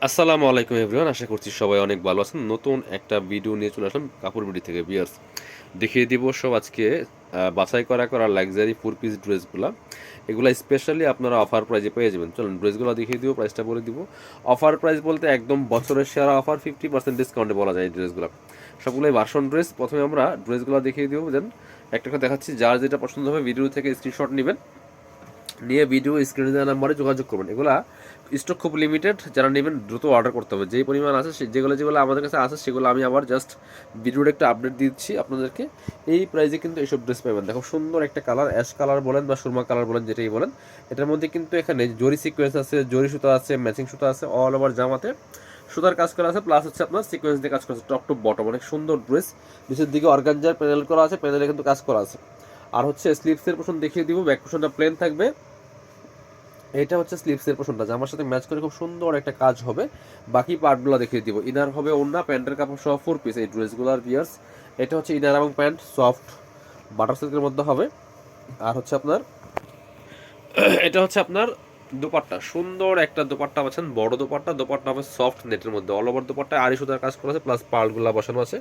আসসালামু আলাইকুম এভরিওয়ান, আশা করছি সবাই অনেক ভালো আছেন। নতুন একটা ভিডিও নিয়ে চলে আসলাম কাপড় বিডি থেকে বিয়ার্স। দেখিয়ে দিব সব আজকে বাছাই করা লাক্সারি 4 পিস ড্রেসগুলো। এগুলো স্পেশালি আপনারা অফার প্রাইজে পেয়ে যাবেন। চলুন ড্রেসগুলো দেখিয়ে দিব, প্রাইসটা বলে দিব। অফার প্রাইস বলতে একদম বছরের সেরা অফার, 50% ডিসকাউন্টে বলা যায় এই ড্রেসগুলো। সবগুলোই ভার্সন ড্রেস। প্রথমে আমরা ড্রেসগুলো দেখিয়ে দিব, দেন একটা করে দেখাচ্ছি। যার যেটা পছন্দ হবে ভিডিও থেকে স্ক্রিনশট নেবেন, নিয়ে ভিডিও স্ক্রিনে দেওয়া নাম্বারে যোগাযোগ করবেন। এগুলা স্টক খুব লিমিটেড, যারা নেবেন দ্রুত অর্ডার করতে হবে। যেই পরিমাণ আছে যেগুলো আমাদের কাছে আছে সেগুলো আমি আবার জাস্ট ভিডিওর একটা আপডেট দিচ্ছি আপনাদেরকে। এই প্রাইসে কিন্তু এইসব ড্রেস পাবেন। দেখো সুন্দর একটা কালার, অ্যাশ কালার বলেন বা সুরমা কালার বলেন, যেটাই বলেন। এটার মধ্যে কিন্তু এখানে জরি সিকোয়েন্স আছে, জরি সুতা আছে, ম্যাচিং সুতা আছে, অল ওভার জামাতে সুতার কাজ করা আছে, প্লাস হচ্ছে আপনার সিকোয়েন্স দিয়ে কাজ করা আছে। টপ টু বটম অনেক সুন্দর ড্রেস। নিচের দিকে অর্গানজার প্যানেল করা আছে, প্যানেলে কিন্তু কাজ করা আছে। আর হচ্ছে স্লিভসের পোর্শন দেখিয়ে দিব। ব্যাক পোর্শনটা প্লেন থাকবে। এটা হচ্ছে স্লিভসের পোর্শনটা, জামার সাথে ম্যাচ করে খুব সুন্দর একটা কাজ হবে। বাকি পার্টগুলো দেখিয়ে দিব। ইনার হবে ওড়না, প্যান্টের কাপড় সহ 4 পিস এই ড্রেসগুলোর বিয়ার্স। এটা হচ্ছে ইনার এবং প্যান্ট সফট বাটার সিল্কের মধ্যে হবে। আর হচ্ছে আপনার এটা হচ্ছে আপনার দোপাট্টা, সুন্দর একটা দোপাট্টা পাচ্ছেন, বড় দোপাট্টা। দোপাট্টা হবে সফট নেটের মধ্যে, অল ওভার দোপাট্টায় আড়ি সুতার কাজ করা আছে, প্লাস পার্লগুলো বসানো আছে।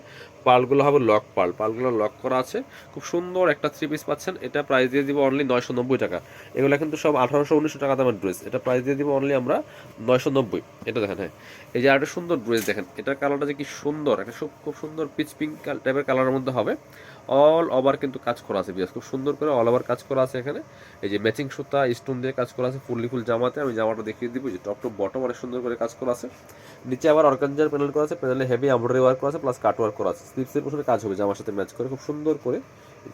পার্লগুলো হবে লক পার্ল, পার্লগুলো লক করা আছে। খুব সুন্দর একটা 3 পিস পাচ্ছেন। এটা প্রাইস দিয়ে দিব অনলি 990 টাকা। এগুলো কিন্তু সব 1800-1900 টাকা দামের ড্রেস। এটা প্রাইস দিয়ে দিব অনলি আমরা 990। এটা দেখেন, হ্যাঁ, এই যে আরেকটা সুন্দর ড্রেস দেখেন। এটার কালারটা যে কি সুন্দর, একটা খুব সুন্দর পিচ পিঙ্ক টাইপের কালারের মধ্যে হবে। অল ওভার কিন্তু কাজ করা আছে বিয়াস, খুব সুন্দর করে অল ওভার কাজ করা আছে এখানে। এই যে ম্যাচিং সুতা স্টোন দিয়ে কাজ করা আছে ফুললি ফুল জামাতে। আমি জামাটা দেখিয়ে দিব, যে টপ টু বটম অনেক সুন্দর করে কাজ করা আছে। নিচে আবার অর্গানজার প্যানেল করা আছে, প্যানেলে হেভি এমব্রয়ডারি ওয়ার্ক করা আছে, প্লাস কাট ওয়ার্ক করা আছে। স্লিভসের পোর্শনে কাজ হবে জামার সাথে ম্যাচ করে খুব সুন্দর করে।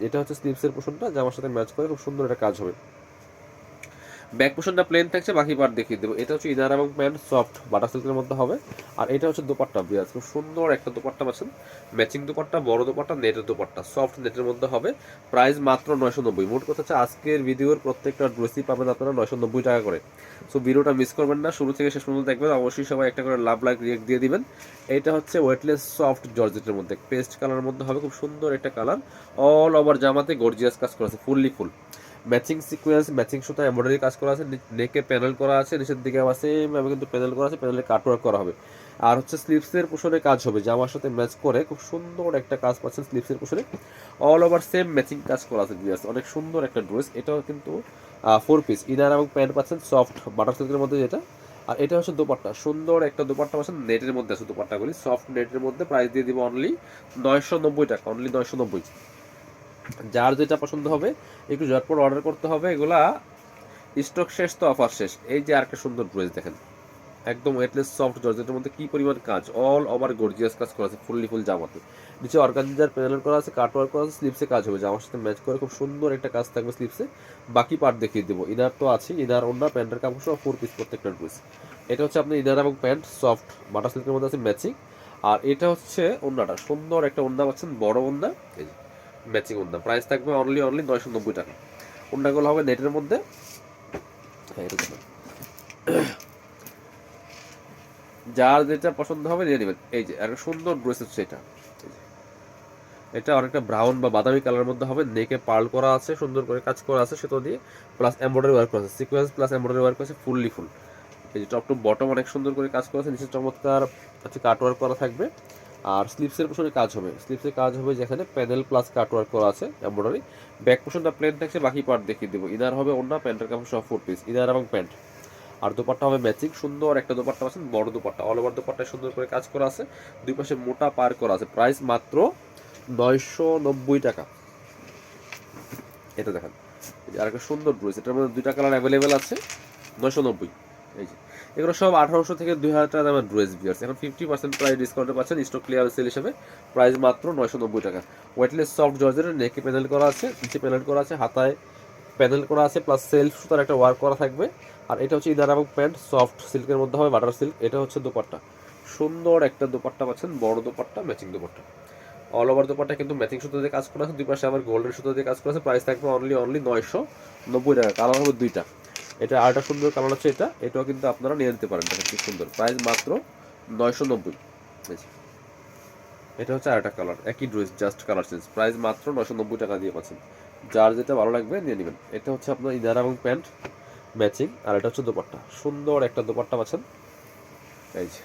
এটা হচ্ছে স্লিভসের পোর্শনটা, জামার সাথে ম্যাচ করে খুব সুন্দর একটা কাজ হবে। ব্যাক পোর্শনটা প্লেন থাকছে, বাকি পার্ট দেখিয়ে দেবো। এটা হচ্ছে ইনার এবং প্যান্ট সফট বাটার সিল্কের মধ্যে হবে। আর এটা হচ্ছে দোপাট্টা বিয়াস, খুব সুন্দর একটা দোপাট্টা পাচ্ছেন। ম্যাচিং দোপাট্টা, বড় দোপাট্টা, নেটের দোপাট্টা, সফট নেটের মধ্যে হবে। প্রাইস মাত্র 990। মোট কথা হচ্ছে আজকের ভিডিওর প্রত্যেকটা ড্রেসই পাবেন আপনারা 990 টাকা করে। সো ভিডিওটা মিস করবেন না, শুরু থেকে শেষ পর্যন্ত দেখবেন। অবশ্যই সবাই একটা করে লাভ লাইক রিয়েক্ট দিয়ে দিবেন। এটা হচ্ছে ওয়েটলেস সফট জর্জেটের মধ্যে, পেস্ট কালারের মধ্যে হবে, খুব সুন্দর একটা কালার। অল ওভার জামাতে গর্জিয়াস কাজ করা আছে fully full. Matching sequence, matching সুতা এমব্রয়ডারি কাজ করা আছে, নেকে প্যানেল করা আছে, নিচের দিকে আবার সেম ভাবে কিন্তু প্যানেল করা আছে, প্যানেলে কাটওয়ার্ক করা হবে। আর হচ্ছে স্লিভসের পোর্শনে কাজ হবে জামার সাথে ম্যাচ করে, খুব সুন্দর একটা কাজ পাচ্ছেন স্লিভসের পোর্শনে। অল ওভার সেম ম্যাচিং কাজ করা আছে ভিউয়ার্স, অনেক সুন্দর একটা ড্রেস। এটাও কিন্তু 4 পিস ইনার এবং প্যান্ট পাচ্ছেন সফট বাটার সিল্কের মধ্যে যেটা। আর এটা হচ্ছে দোপাট্টা, সুন্দর একটা দোপাট্টা পাচ্ছেন নেটের মধ্যে আছে দোপাট্টাগুলি, সফট নেটের মধ্যে। প্রাইস দিয়ে দিব অনলি 990 টাকা, অনলি 990। যার যেটা পছন্দ হবে একটু ঝটপট অর্ডার করতে হবে। এগুলা স্টক শেষ তো অফার শেষ। এই যে আরেকটা সুন্দর ড্রেস দেখেন, একদম ওয়েটলেস সফট জর্জেটের মধ্যে কি পরিমাণ কাজ, অল ওভার গর্জিয়াস কাজ করা আছে ফুললি ফুল জামাতে। নিচে অর্গানজার প্যানেল করা আছে, কাট ওয়ার্ক করা আছে, স্লিভসে কাজ হবে জামার সাথে ম্যাচ করে, খুব সুন্দর একটা কাজ থাকবে স্লিভসে। বাকি পার্ট দেখিয়ে দেবো। ইনার তো আছে, ইনার ওড়না প্যান্টের কাপড় সহ 4 পিস প্রত্যেকটা ড্রেস। এটা হচ্ছে আপনার ইনার এবং প্যান্ট সফট বাটার সিল্কের মধ্যে আছে ম্যাচিং। আর এটা হচ্ছে ওড়নাটা, সুন্দর একটা ওড়না পাচ্ছেন, বড় ওড়না, এই যে ম্যাচিং ওড়না। প্রাইস থাকবে অনলি 990 টাকা। ওড়নাগুলো হবে নেটের মধ্যে। হ্যাঁ, এটা দেখুন। যার যেটা পছন্দ হবে নিয়ে নেবেন। এই যে একটা সুন্দর ড্রেস হচ্ছে এটা। এটা অনেকটা ব্রাউন বা বাদামি কালারের মধ্যে হবে। নেকে পার্ল করা আছে, সুন্দর করে কাজ করা আছে সেটা দিয়ে, প্লাস এমব্রয়ডারি ওয়ার্ক করা আছে, সিকোয়েন্স প্লাস এমব্রয়ডারি ওয়ার্ক করা আছে ফুললি ফুল। এই যে টপ টু বটম অনেক সুন্দর করে কাজ করা আছে, নিচে চমৎকার হচ্ছে কাট ওয়ার্ক করা থাকবে। আর স্লিভসের পোর্শনে কাজ হবে, স্লিভসের কাজ হবে যেখানে প্যানেল প্লাস কাট ওয়ার্ক করা আছে এমব্রয়ডারি। ব্যাক পোর্শনটা প্লেন থাকছে, বাকি পার্ট দেখিয়ে দেবো। ইনার হবে ওড়না, প্যান্টের কাপড় সহ 4 পিস ইনার এবং প্যান্ট। আর দোপাট্টা হবে ম্যাচিং, সুন্দর একটা দোপাট্টা পাচ্ছেন, বড় দোপাট্টা, অল ওভার দোপাট্টায় সুন্দর করে কাজ করা আছে। দুই পাশে মোটা পার করা আছে। প্রাইস মাত্র 990 টাকা। এটা দেখেন, আর একটা সুন্দর ড্রেস, এটার মধ্যে দুইটা কালার অ্যাভেলেবেল আছে। 990। এই যে এগুলো সব 1800 থেকে 2000 টাকা দামের ড্রেস বিয়ার্স। এখন 50% প্রাইস ডিসকাউন্টে পাচ্ছেন স্টক ক্লিয়ার সেল হিসেবে। প্রাইস মাত্র 990 টাকা। ওয়েটলেস সফট জর্জের, নেকে প্যানেল করা আছে, নিচে প্যানেল করা আছে, হাতায় প্যানেল করা আছে, প্লাস সেলফ সুতার একটা ওয়ার্ক করা থাকবে। আর এটা হচ্ছে ইনার এবং প্যান্ট সফট সিল্কের মধ্যে হবে বাটার সিল্ক। এটা হচ্ছে দোপাট্টা, সুন্দর একটা দোপাট্টা পাচ্ছেন, বড় dupatta, matching dupatta. All over dupatta কিন্তু ম্যাচিং সুতো দিয়ে কাজ করা আছে, দুই পাশে আবার গোল্ডের সুতো দিয়ে কাজ করা আছে। প্রাইস থাকবে অনলি 990 টাকা। কালার হবে দুইটা। এটা আরেকটা সুন্দর কালার হচ্ছে এটা, এটাও কিন্তু আপনারা নিয়ে নিতে পারেন, দেখেন কি সুন্দর। প্রাইস মাত্র 990। এটা হচ্ছে আরেকটা কালার, একই dress just colour change. Price মাত্র 990 টাকা দিয়ে পাচ্ছেন। যার যেটা ভালো লাগবে নিয়ে নেবেন। এটা হচ্ছে আপনার ইনার এবং প্যান্ট ম্যাচিং। আর এটা হচ্ছে দোপাট্টা, সুন্দর একটা দোপাট্টা পাচ্ছেন। এই যে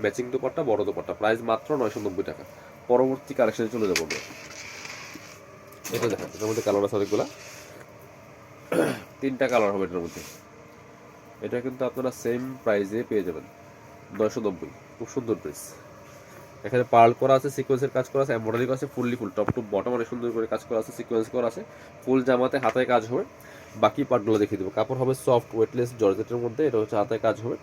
ম্যাচিং দুপাট্টা, বড় দুপাট্টা, প্রাইস মাত্র 990 টাকা। পরবর্তী কালেকশনে চলে যাবো আমরা। এটা দেখেন, এটার মধ্যে কালার আছে অনেকগুলা, 3টা কালার হবে এটার মধ্যে। এটা কিন্তু আপনারা সেম প্রাইসে পেয়ে যাবেন, 990। খুব সুন্দর ড্রেস। এখানে পার্ল করা আছে, সিকোয়েন্সের কাজ করা আছে, এমব্রয়ডারি করা আছে, fully full top to bottom অনেক সুন্দর করে কাজ করা আছে, সিকোয়েন্স করা আছে, ফুল জামাতে হাতায় কাজ হবে। বাকি পার্টগুলো দেখিয়ে দেবো। কাপড় হবে সফট ওয়েটলেস জর্জেটের মধ্যে, এটা হচ্ছে হাতায় কাজ হবে।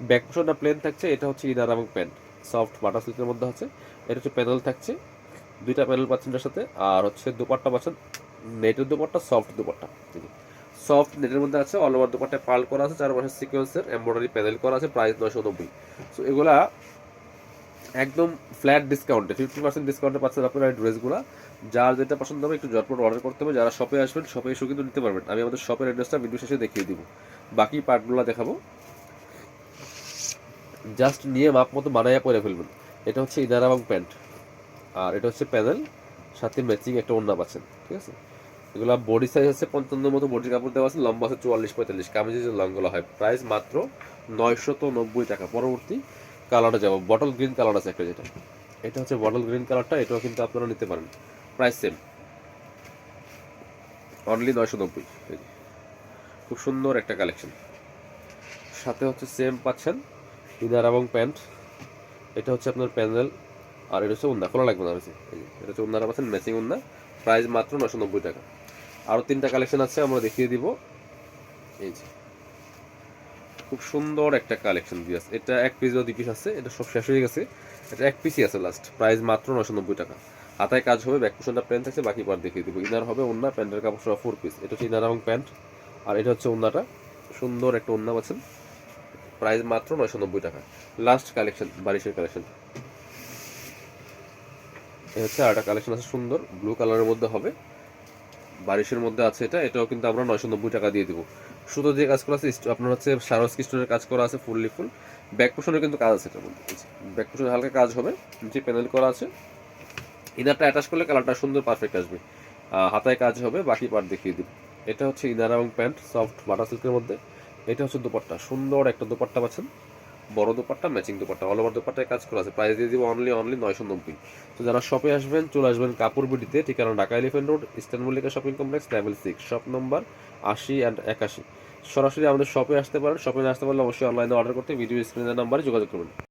ব্যাক পোর্শনটা প্লেন থাকছে, এটা হচ্ছে ইনার এবং প্যান্ট সফট বাটার সিল্কের মধ্যে আছে। এটা হচ্ছে প্যানেল থাকছে, 2টা প্যানেল পাচ্ছেন এটার সাথে। আর হচ্ছে দুপাট্টা পাচ্ছেন নেটের দুপাট্টা, সফট দুপাট্টা, সফট নেটের মধ্যে আছে। অল ওভার দুপাট্টায় পার্ল করা আছে, চারপাশে সিকোয়েন্সের এমব্রয়ডারি প্যানেল করা আছে। প্রাইস 990। সো এগুলা একদম ফ্ল্যাট ডিসকাউন্টে, 50% ডিসকাউন্টে পাচ্ছেন আপনারা এই ড্রেসগুলো। যার যেটা পছন্দ হবে একটু ঝটপট অর্ডার করতে হবে। যারা শপে আসবেন, শপে এসেও কিন্তু নিতে পারবেন। আমি আমাদের শপের অ্যাড্রেসটা ভিডিও শেষে দেখিয়ে দিব। বাকি পার্টগুলো দেখাবো, জাস্ট নিয়ে মাপ মতো বানাইয়া পরে ফেলবেন। এটা হচ্ছে ইনার এবং প্যান্ট, আর এটা হচ্ছে প্যানেল, সাথে ম্যাচিং একটা ওড়না পাচ্ছেন। ঠিক আছে, এগুলো বডি সাইজ আছে 55 মতো বডির কাপড় দেওয়া আছে, লম্বা আছে 44-45, কামিজের যে লংগুলো হয়। প্রাইস মাত্র 990 টাকা। পরবর্তী কালারটা যাবো, বটল গ্রিন কালার আছে একটা, যেটা এটা হচ্ছে বটল গ্রিন কালারটা, এটাও কিন্তু আপনারা নিতে পারেন। Price same, only 990। খুব সুন্দর একটা কালেকশন। সাথে হচ্ছে সেম পাচ্ছেন ইনার এবং প্যান্ট। এটা হচ্ছে আপনার প্যানেল, আর এটা হচ্ছে উন্না, খোলা লাগবে না হচ্ছে। এটা হচ্ছে উন্নারা পাচ্ছেন ম্যাচিং উন্না। প্রাইস মাত্র 990 টাকা। আরও 3টা কালেকশন আছে, আমরা দেখিয়ে দিব। এই যে খুব সুন্দর একটা কালেকশন দিয়েছে। এটা এক পিস বা 2 পিস আছে, এটা সব শেষ হয়ে গেছে। এটা এক পিসই আছে লাস্ট। প্রাইস মাত্র 990 টাকা। হাতায় কাজ হবে, ব্যাক পোর্শনটা প্যান্ট থাকছে, বাকি পার্ট দেখিয়ে দিব। ইনার হবে ওন্না, প্যান্টের কাপড় সহ 4 পিস। এটা হচ্ছে ইনার এবং প্যান্ট, আর এটা হচ্ছে ওন্নাটা। সুন্দর একটা ওন্না পাচ্ছেন, প্রাইস মাত্র 990 টাকা। লাস্ট কালেকশন, বারিশের কালেকশন। এটা হচ্ছে আরেকটা কালেকশন আছে, সুন্দর ব্লু কালারের মধ্যে হবে, বারিশের মধ্যে আছে। এটাও কিন্তু আমরা 990 টাকা দিয়ে দিব। সুতো দিয়ে কাজ করা আছে, আপনার হচ্ছে সারস্কি স্টোনের কাজ করা আছে, ফুললি ফুল। ব্যাক পোর্শনে কিন্তু কাজ আছে এটার মধ্যে। ব্যাক পোর্শনে হালকা কাজ হবে, নিচে প্যানেল করা আছে। ইনারটা অ্যাটাচ করলে কালারটা সুন্দর পারফেক্ট আসবে। হাতায় কাজ হবে, বাকি পার্ট দেখিয়ে দিব। এটা হচ্ছে ইনার এবং প্যান্ট সফট বাটার সিল্কের মধ্যে। এটা হচ্ছে দুপাট্টা, সুন্দর একটা দুপাট্টা পাচ্ছেন, বড় dupatta, matching dupatta, all over দুপাট্টায় কাজ করা আছে। প্রাইস দিয়ে দিব অনলি 990। তো যারা শপে আসবেন, চলে আসবেন কাপড় বিডিতে, ঠিকানা Dhaka elephant road, eastern Mallika shopping complex, level 6, shop number 80 and 81। সরাসরি আমাদের শপে আসতে পারেন। শপে আসতে পারলে অবশ্যই অনলাইনে অর্ডার করতে ভিডিও স্ক্রিনের নাম্বারে যোগাযোগ করবেন।